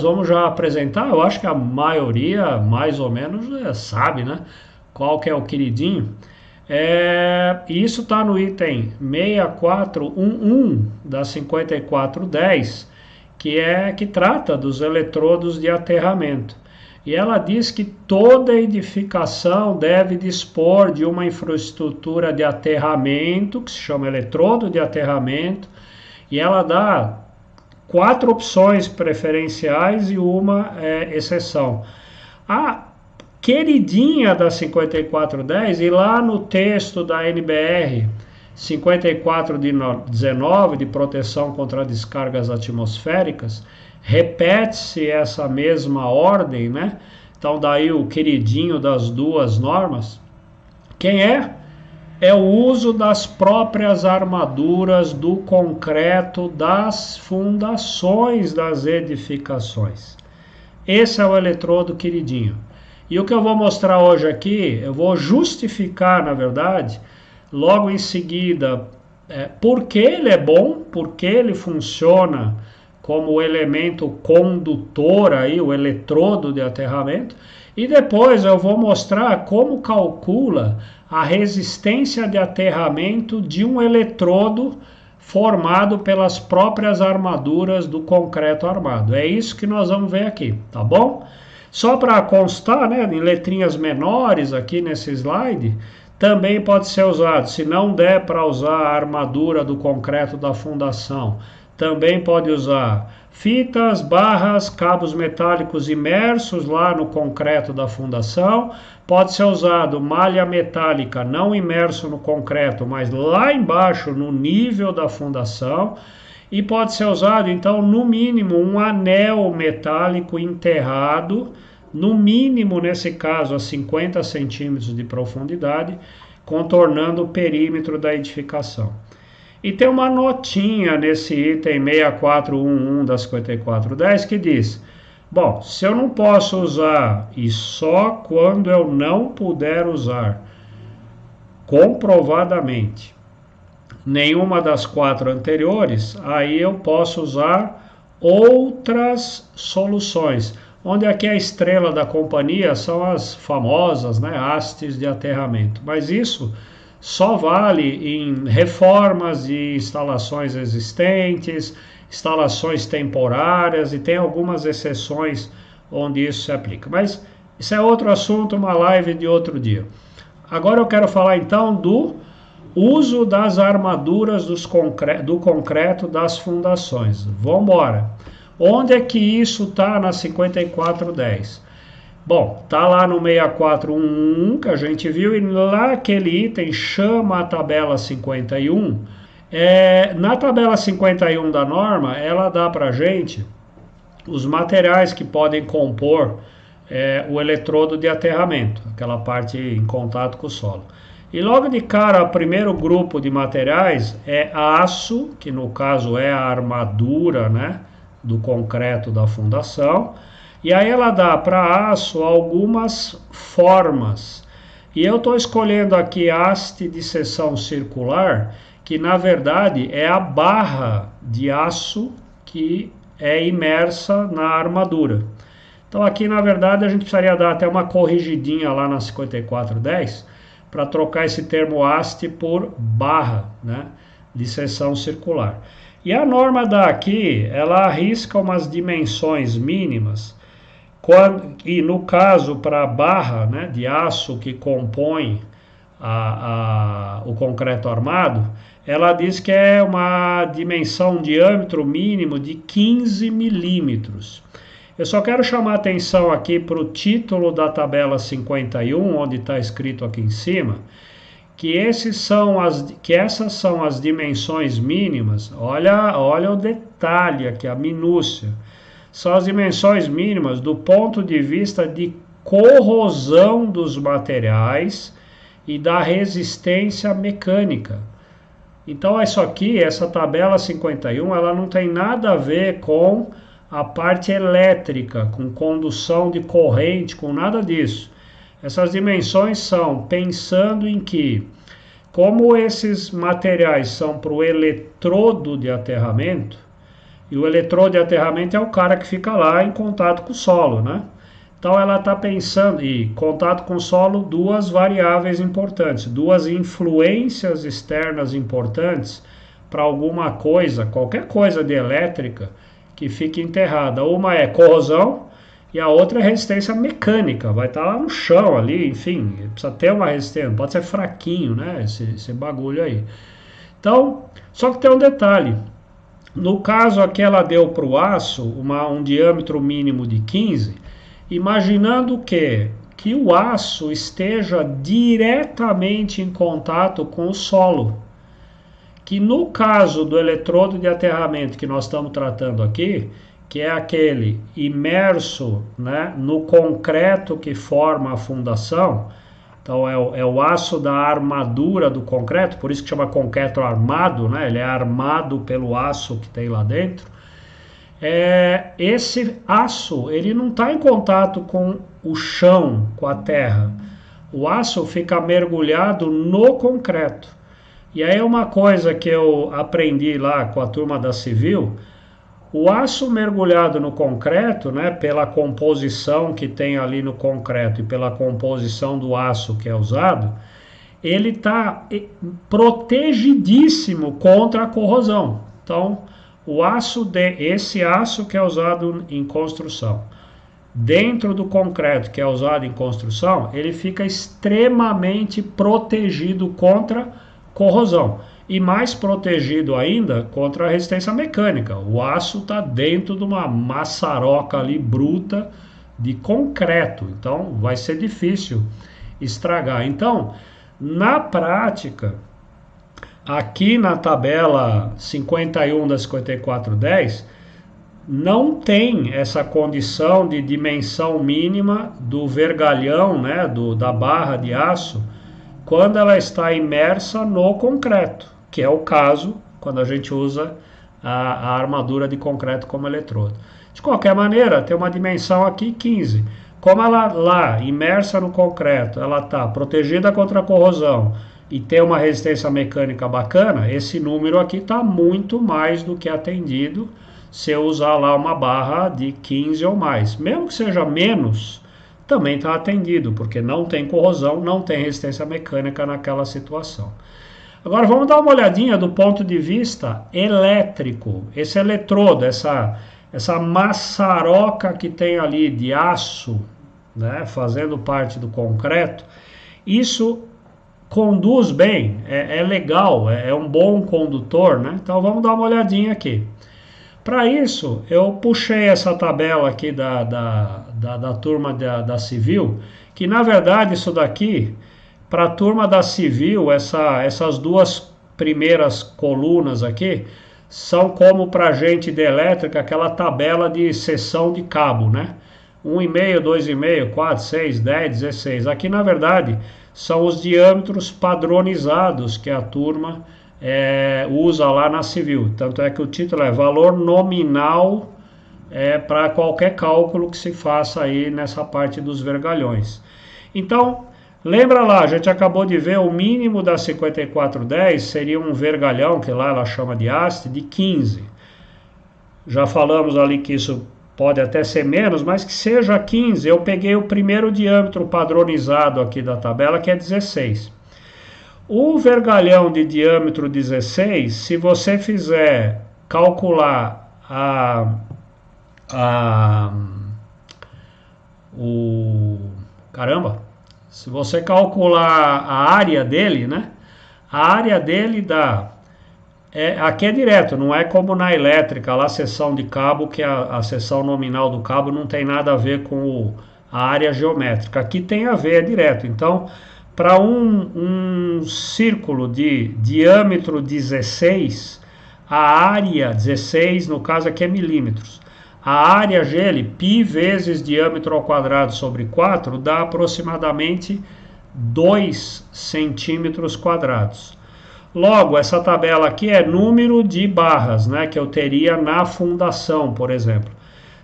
Vamos já apresentar, eu acho que a maioria, mais ou menos, sabe, né? Qual que é o queridinho. E isso está no item 6411 da 5410, que trata dos eletrodos de aterramento. E ela diz que toda edificação deve dispor de uma infraestrutura de aterramento, que se chama eletrodo de aterramento, e ela dá 4 opções preferenciais e uma exceção. A queridinha da 5410, e lá no texto da NBR 5419, de proteção contra descargas atmosféricas, repete-se essa mesma ordem, né? Então daí o queridinho das duas normas. Quem é? É o uso das próprias armaduras do concreto das fundações das edificações. Esse é o eletrodo queridinho. E o que eu vou mostrar hoje aqui, eu vou justificar, na verdade, logo em seguida, por que ele é bom, por que ele funciona como elemento condutor aí, o eletrodo de aterramento, e depois eu vou mostrar como calcula a resistência de aterramento de um eletrodo formado pelas próprias armaduras do concreto armado. É isso que nós vamos ver aqui, tá bom? Só para constar, né, em letrinhas menores aqui nesse slide, também pode ser usado, se não der para usar a armadura do concreto da fundação, também pode usar fitas, barras, cabos metálicos imersos lá no concreto da fundação. Pode ser usado malha metálica não imerso no concreto, mas lá embaixo no nível da fundação. E pode ser usado, então, no mínimo, um anel metálico enterrado, no mínimo, nesse caso, a 50 centímetros de profundidade, contornando o perímetro da edificação. E tem uma notinha nesse item 6411 da 5410 que diz: bom, se eu não posso usar e só quando eu não puder usar comprovadamente nenhuma das 4 anteriores, aí eu posso usar outras soluções, onde aqui a estrela da companhia são as famosas, né, hastes de aterramento. Mas isso só vale em reformas de instalações existentes, instalações temporárias, e tem algumas exceções onde isso se aplica. Mas isso é outro assunto, uma live de outro dia. Agora eu quero falar então do uso das armaduras do concreto das fundações. Vamos embora. Onde é que isso está na 5410? Bom, tá lá no 6411 que a gente viu, e lá aquele item chama a tabela 51. Na tabela 51 da norma, ela dá para a gente os materiais que podem compor o eletrodo de aterramento, aquela parte em contato com o solo. E logo de cara, o primeiro grupo de materiais é aço, que no caso é a armadura, né, do concreto da fundação. E aí ela dá para aço algumas formas. E eu estou escolhendo aqui haste de seção circular, que na verdade é a barra de aço que é imersa na armadura. Então aqui na verdade a gente precisaria dar até uma corrigidinha lá na 5410 para trocar esse termo haste por barra, né, de seção circular. E a norma daqui, ela arrisca umas dimensões mínimas, e no caso para a barra, né, de aço que compõe o concreto armado, ela diz que é uma dimensão, um diâmetro mínimo de 15 milímetros. Eu só quero chamar a atenção aqui para o título da tabela 51, onde está escrito aqui em cima, que essas são as dimensões mínimas. Olha o detalhe aqui, a minúcia. São as dimensões mínimas do ponto de vista de corrosão dos materiais e da resistência mecânica. Então isso aqui, essa tabela 51, ela não tem nada a ver com a parte elétrica, com condução de corrente, com nada disso. Essas dimensões são pensando em que, como esses materiais são para o eletrodo de aterramento, E o eletrodo de aterramento é o cara que fica lá em contato com o solo, né? Então ela está pensando, e contato com o solo, duas variáveis importantes, duas influências externas importantes para alguma coisa, qualquer coisa de elétrica que fique enterrada. Uma é corrosão e a outra é resistência mecânica, vai estar lá no chão ali, enfim, precisa ter uma resistência, pode ser fraquinho, né, esse bagulho aí. Então, só que tem um detalhe, no caso aqui ela deu para o aço um diâmetro mínimo de 15, imaginando que o aço esteja diretamente em contato com o solo, que no caso do eletrodo de aterramento que nós estamos tratando aqui, que é aquele imerso, né, no concreto que forma a fundação, então é o aço da armadura do concreto, por isso que chama concreto armado, né, ele é armado pelo aço que tem lá dentro. Esse aço ele não está em contato com o chão, com a terra. O aço fica mergulhado no concreto. E aí uma coisa que eu aprendi lá com a turma da Civil, o aço mergulhado no concreto, né, pela composição que tem ali no concreto e pela composição do aço que é usado, ele está protegidíssimo contra a corrosão. Então, esse aço que é usado em construção, dentro do concreto que é usado em construção, ele fica extremamente protegido contra corrosão. E mais protegido ainda contra a resistência mecânica. O aço está dentro de uma maçaroca ali bruta de concreto. Então vai ser difícil estragar. Então, na prática, aqui na tabela 51 da 5410, não tem essa condição de dimensão mínima do vergalhão, né, da barra de aço, quando ela está imersa no concreto, que é o caso quando a gente usa a armadura de concreto como eletrodo. De qualquer maneira, tem uma dimensão aqui 15. Como ela lá, imersa no concreto, ela está protegida contra a corrosão e tem uma resistência mecânica bacana, esse número aqui está muito mais do que atendido se eu usar lá uma barra de 15 ou mais. Mesmo que seja menos, também está atendido, porque não tem corrosão, não tem resistência mecânica naquela situação. Agora vamos dar uma olhadinha do ponto de vista elétrico. Esse eletrodo, essa maçaroca que tem ali de aço, né, fazendo parte do concreto, isso conduz bem, é legal, é um bom condutor, né? Então vamos dar uma olhadinha aqui. Para isso, eu puxei essa tabela aqui da turma da Civil, que na verdade isso daqui, para a turma da Civil, essas duas primeiras colunas aqui, são como para a gente de elétrica, aquela tabela de seção de cabo, né? 1,5, 2,5, 4, 6, 10, 16. Aqui na verdade são os diâmetros padronizados que a turma usa lá na Civil. Tanto é que o título é valor nominal para qualquer cálculo que se faça aí nessa parte dos vergalhões. Então, lembra lá, a gente acabou de ver o mínimo da 5410 seria um vergalhão, que lá ela chama de haste, de 15. Já falamos ali que isso pode até ser menos, mas que seja 15. Eu peguei o primeiro diâmetro padronizado aqui da tabela, que é 16. O vergalhão de diâmetro 16, se você fizer calcular se você calcular a área dele, né? A área dele dá... aqui é direto, não é como na elétrica, lá a seção de cabo, que a seção nominal do cabo não tem nada a ver com a área geométrica. Aqui tem a ver, é direto. Então, para um círculo de diâmetro 16, a área 16, no caso aqui é milímetros, a área dele, π vezes diâmetro ao quadrado sobre 4, dá aproximadamente 2 centímetros quadrados. Logo, essa tabela aqui é número de barras, né, que eu teria na fundação, por exemplo.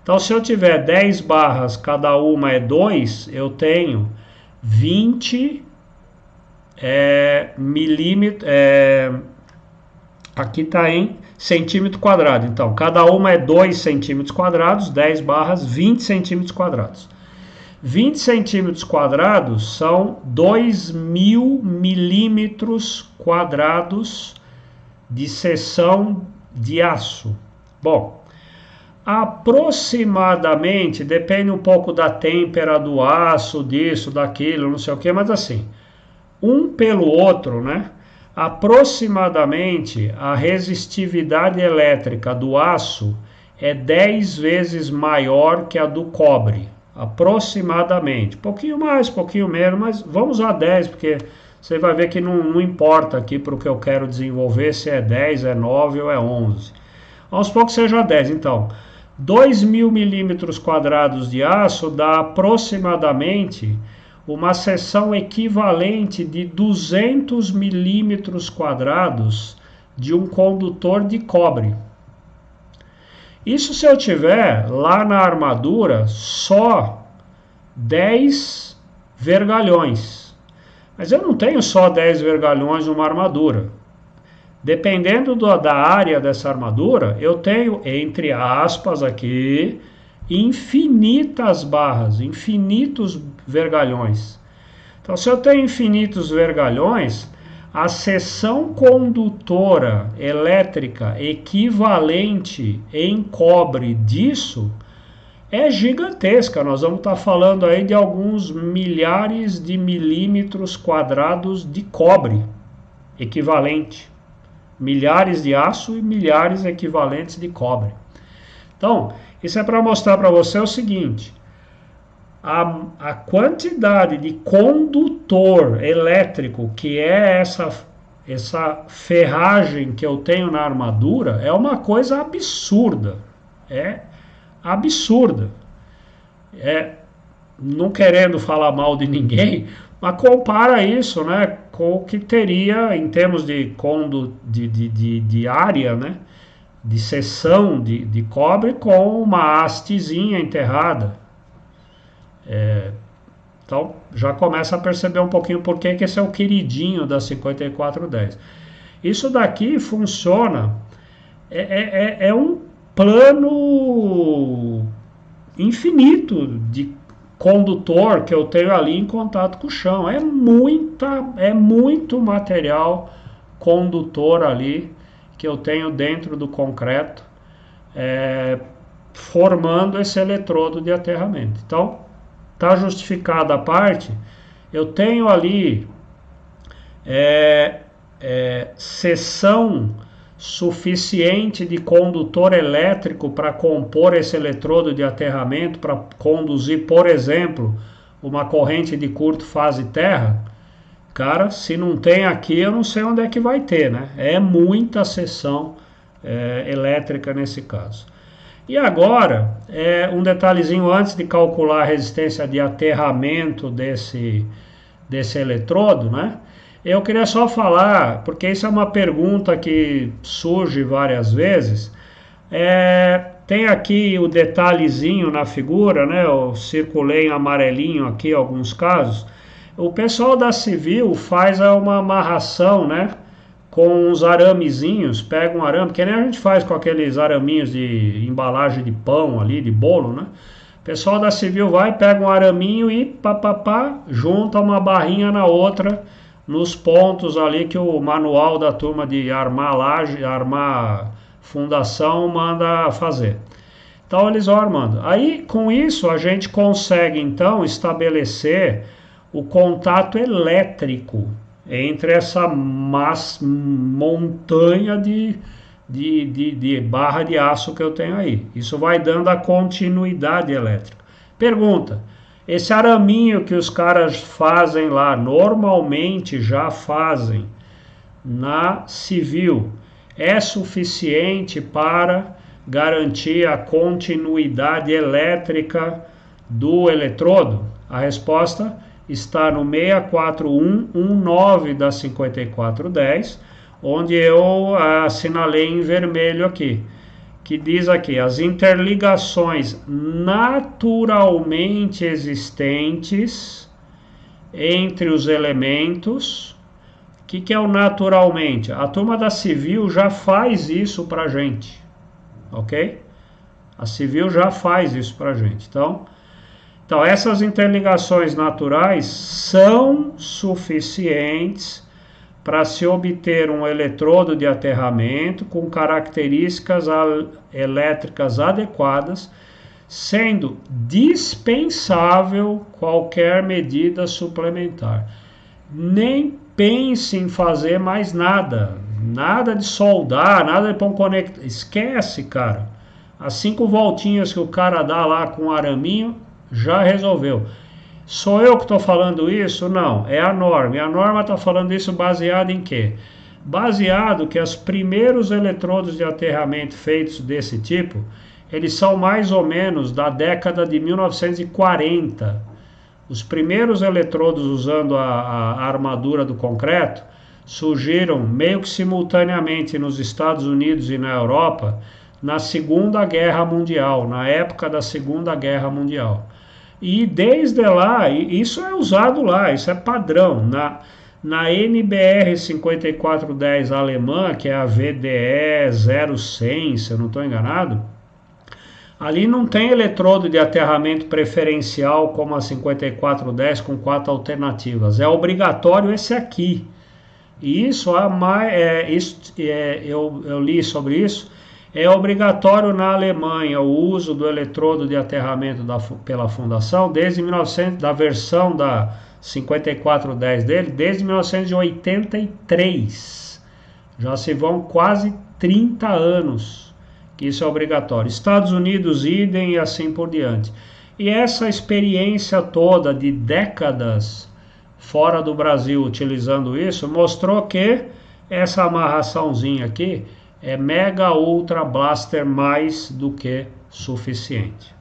Então, se eu tiver 10 barras, cada uma é 2, eu tenho 20 Aqui está em centímetro quadrado. Então, cada uma é 2 centímetros quadrados, 10 barras, 20 centímetros quadrados. 20 centímetros quadrados são 2.000 milímetros quadrados de seção de aço. Bom, aproximadamente, depende um pouco da têmpera do aço, disso, daquilo, não sei o que, mas assim, um pelo outro, né? Aproximadamente a resistividade elétrica do aço é 10 vezes maior que a do cobre. Aproximadamente. Pouquinho mais, pouquinho menos, mas vamos usar 10, porque você vai ver que não importa aqui para o que eu quero desenvolver se é 10, é 9 ou é 11. Vamos supor que seja 10, então. 2.000 milímetros quadrados de aço dá aproximadamente uma seção equivalente de 200 milímetros quadrados de um condutor de cobre. Isso se eu tiver lá na armadura só 10 vergalhões. Mas eu não tenho só 10 vergalhões numa armadura. Dependendo da área dessa armadura, eu tenho, entre aspas aqui, infinitas barras, infinitos vergalhões. Então, se eu tenho infinitos vergalhões, a seção condutora elétrica equivalente em cobre disso é gigantesca. Nós vamos estar falando aí de alguns milhares de milímetros quadrados de cobre equivalente. Milhares de aço e milhares equivalentes de cobre. Então, isso é para mostrar para você o seguinte: a quantidade de condutor elétrico que é essa ferragem que eu tenho na armadura é uma coisa absurda. É absurda. Não querendo falar mal de ninguém, mas compara isso, né, com o que teria em termos de área, né, de seção de cobre com uma hastezinha enterrada. Então já começa a perceber um pouquinho por que esse é o queridinho da 5410. Isso daqui funciona, é um plano infinito de condutor que eu tenho ali em contato com o chão. É muito material condutor ali que eu tenho dentro do concreto, formando esse eletrodo de aterramento. Então, está justificada a parte, eu tenho ali seção suficiente de condutor elétrico para compor esse eletrodo de aterramento, para conduzir, por exemplo, uma corrente de curto fase terra. Cara, se não tem aqui, eu não sei onde é que vai ter, né? É muita seção elétrica nesse caso. E agora, um detalhezinho antes de calcular a resistência de aterramento desse eletrodo, né? Eu queria só falar, porque isso é uma pergunta que surge várias vezes. Tem aqui o detalhezinho na figura, né? Eu circulei em amarelinho aqui em alguns casos. O pessoal da Civil faz uma amarração, né, com uns aramezinhos, pega um arame, que nem a gente faz com aqueles araminhos de embalagem de pão ali, de bolo, né? O pessoal da Civil vai, pega um araminho e junta uma barrinha na outra, nos pontos ali que o manual da turma de armar laje, armar fundação manda fazer. Então eles vão armando. Aí com isso a gente consegue então estabelecer o contato elétrico entre essa montanha de barra de aço que eu tenho aí. Isso vai dando a continuidade elétrica. Pergunta: esse araminho que os caras fazem lá, normalmente já fazem na Civil, é suficiente para garantir a continuidade elétrica do eletrodo? A resposta está no 64119 da 5410, onde eu assinalei em vermelho aqui, que diz aqui: as interligações naturalmente existentes entre os elementos que é o naturalmente? A turma da Civil já faz isso para a gente, ok? A Civil já faz isso para a gente. Então, essas interligações naturais são suficientes para se obter um eletrodo de aterramento com características elétricas adequadas, sendo dispensável qualquer medida suplementar. Nem pense em fazer mais nada, nada de soldar, nada de pôr um conector, esquece, cara. As 5 voltinhas que o cara dá lá com o araminho, já resolveu. Sou eu que estou falando isso? Não, é a norma. E a norma está falando isso baseado em quê? Baseado que os primeiros eletrodos de aterramento feitos desse tipo, eles são mais ou menos da década de 1940. Os primeiros eletrodos usando a armadura do concreto surgiram meio que simultaneamente nos Estados Unidos e na Europa na Segunda Guerra Mundial, na época da Segunda Guerra Mundial. E desde lá, isso é usado lá, isso é padrão. Na NBR 5410 alemã, que é a VDE 0100, se eu não estou enganado, ali não tem eletrodo de aterramento preferencial como a 5410 com 4 alternativas. É obrigatório esse aqui. E isso, eu li sobre isso. É obrigatório na Alemanha o uso do eletrodo de aterramento pela fundação da versão da 5410 dele, desde 1983. Já se vão quase 30 anos que isso é obrigatório. Estados Unidos, idem e assim por diante. E essa experiência toda de décadas fora do Brasil utilizando isso, mostrou que essa amarraçãozinha aqui é Mega Ultra Blaster mais do que suficiente.